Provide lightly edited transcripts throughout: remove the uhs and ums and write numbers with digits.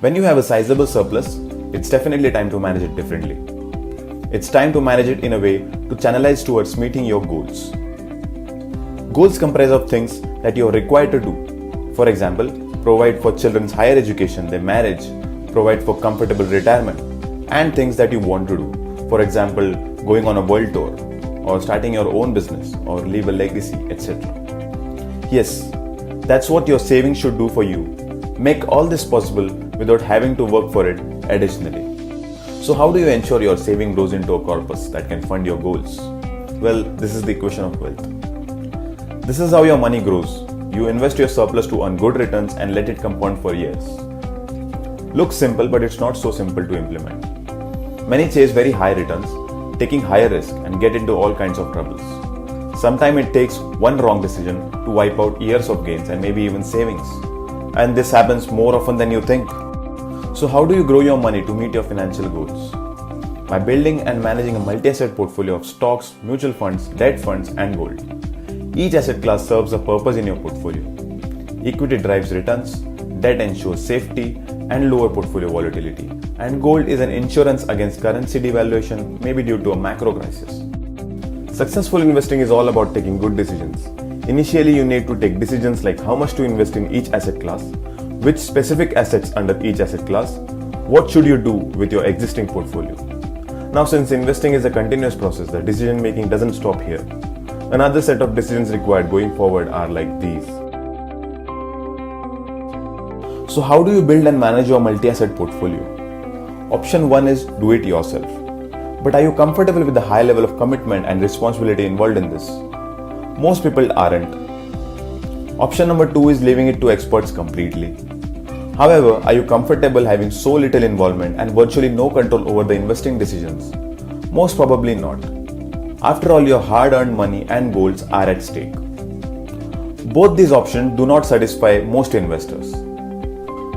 When you have a sizable surplus, it's definitely time to manage it differently. It's time to manage it in a way to channelize towards meeting your goals. Goals comprise of things that you are required to do. For example, provide for children's higher education, their marriage, provide for comfortable retirement, and things that you want to do. For example, going on a world tour, or starting your own business, or leave a legacy, etc. Yes, that's what your savings should do for you. Make all this possible without having to work for it additionally. So how do you ensure your saving grows into a corpus that can fund your goals? Well, this is the equation of wealth. This is how your money grows. You invest your surplus to earn good returns and let it compound for years. Looks simple, but it's not so simple to implement. Many chase very high returns, taking higher risk and get into all kinds of troubles. Sometimes it takes one wrong decision to wipe out years of gains and maybe even savings. And this happens more often than you think. So how do you grow your money to meet your financial goals? By building and managing a multi-asset portfolio of stocks, mutual funds, debt funds, and gold. Each asset class serves a purpose in your portfolio. Equity drives returns, debt ensures safety and lower portfolio volatility, and gold is an insurance against currency devaluation, maybe due to a macro crisis. Successful investing is all about taking good decisions. Initially, you need to take decisions like how much to invest in each asset class, which specific assets under each asset class, what should you do with your existing portfolio. Now, since investing is a continuous process, the decision making doesn't stop here. Another set of decisions required going forward are like these. So how do you build and manage your multi-asset portfolio? Option 1 is do it yourself. But are you comfortable with the high level of commitment and responsibility involved in this? Most people aren't. Option number 2 is leaving it to experts completely. However, are you comfortable having so little involvement and virtually no control over the investing decisions? Most probably not. After all, your hard-earned money and goals are at stake. Both these options do not satisfy most investors.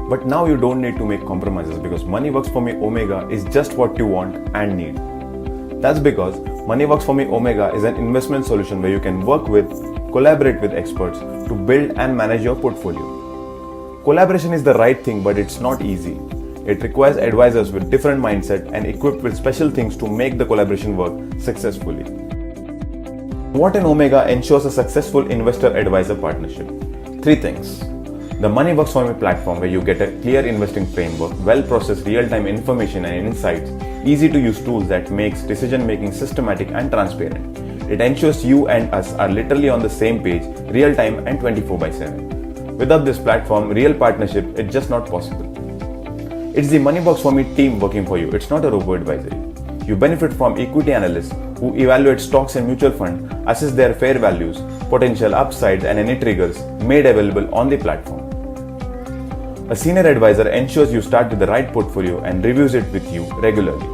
But now you don't need to make compromises because MoneyWorks4me Omega is just what you want and need. That's because MoneyWorks4me Omega is an investment solution where you can work with, collaborate with experts to build and manage your portfolio. Collaboration is the right thing, but it's not easy. It requires advisors with different mindset and equipped with special things to make the collaboration work successfully. What in Omega ensures a successful investor-advisor partnership? 3 things. The MoneyWorks4me platform, where you get a clear investing framework, well-processed real-time information and insights, easy-to-use tools that makes decision-making systematic and transparent. It ensures you and us are literally on the same page, real-time and 24/7. Without this platform, real partnership is just not possible. It's the MoneyWorks4me team working for you. It's not a robo-advisory. You benefit from equity analysts who evaluate stocks and mutual funds, assess their fair values, potential upsides and any triggers made available on the platform. A senior advisor ensures you start with the right portfolio and reviews it with you regularly.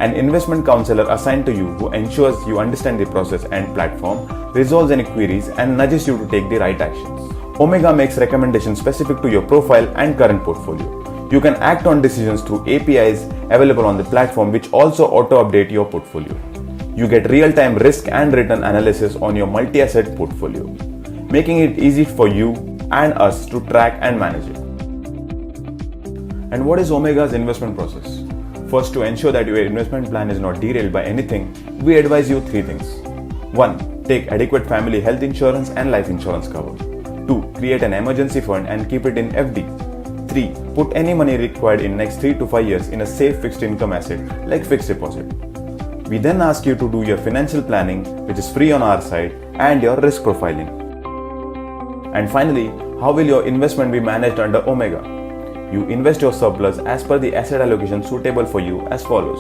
An investment counselor assigned to you who ensures you understand the process and platform, resolves any queries and nudges you to take the right actions. Omega makes recommendations specific to your profile and current portfolio. You can act on decisions through APIs available on the platform, which also auto-update your portfolio. You get real-time risk and return analysis on your multi-asset portfolio, making it easy for you and us to track and manage it. And what is Omega's investment process? First, to ensure that your investment plan is not derailed by anything, we advise you 3 things. 1. Take adequate family health insurance and life insurance cover. 2. Create an emergency fund and keep it in FD. 3. Put any money required in next 3 to 5 years in a safe fixed income asset like fixed deposit. We then ask you to do your financial planning, which is free on our side, and your risk profiling. And finally, how will your investment be managed under Omega? You invest your surplus as per the asset allocation suitable for you as follows.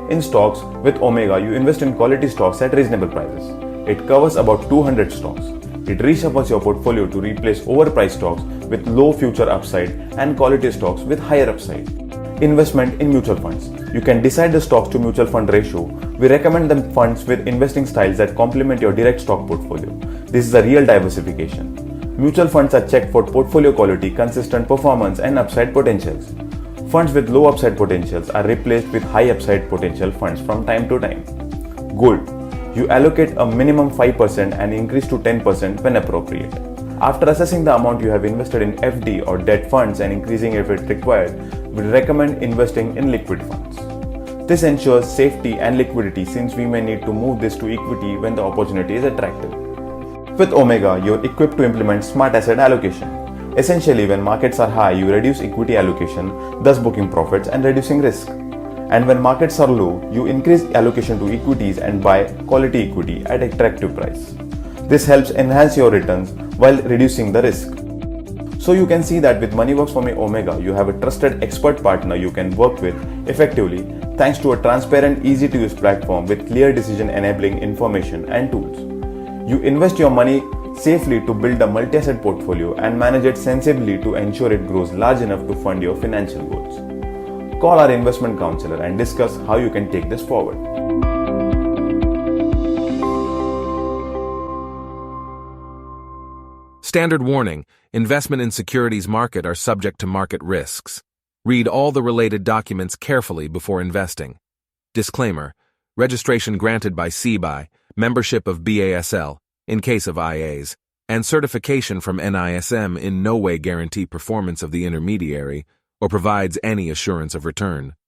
In stocks, with Omega, you invest in quality stocks at reasonable prices. It covers about 200 stocks. It reshuffles your portfolio to replace overpriced stocks with low future upside and quality stocks with higher upside. Investment in mutual funds. You can decide the stocks to mutual fund ratio. We recommend them funds with investing styles that complement your direct stock portfolio. This is a real diversification. Mutual funds are checked for portfolio quality, consistent performance, and upside potentials. Funds with low upside potentials are replaced with high upside potential funds from time to time. Gold. You allocate a minimum 5% and increase to 10% when appropriate. After assessing the amount you have invested in FD or debt funds and increasing if it required, we recommend investing in liquid funds. This ensures safety and liquidity since we may need to move this to equity when the opportunity is attractive. With Omega, you're equipped to implement smart asset allocation. Essentially, when markets are high, you reduce equity allocation, thus booking profits and reducing risk. And when markets are low, you increase allocation to equities and buy quality equity at attractive price. This helps enhance your returns while reducing the risk. So you can see that with MoneyWorks4me Omega, you have a trusted expert partner you can work with effectively thanks to a transparent, easy to use platform with clear decision enabling information and tools. You invest your money safely to build a multi-asset portfolio and manage it sensibly to ensure it grows large enough to fund your financial goals. Call our investment counselor and discuss how you can take this forward. Standard warning: investment in securities market are subject to market risks. Read all the related documents carefully before investing. Disclaimer: registration granted by CBI, membership of BASL, in case of IAs, and certification from NISM in no way guarantee performance of the intermediary or provides any assurance of return.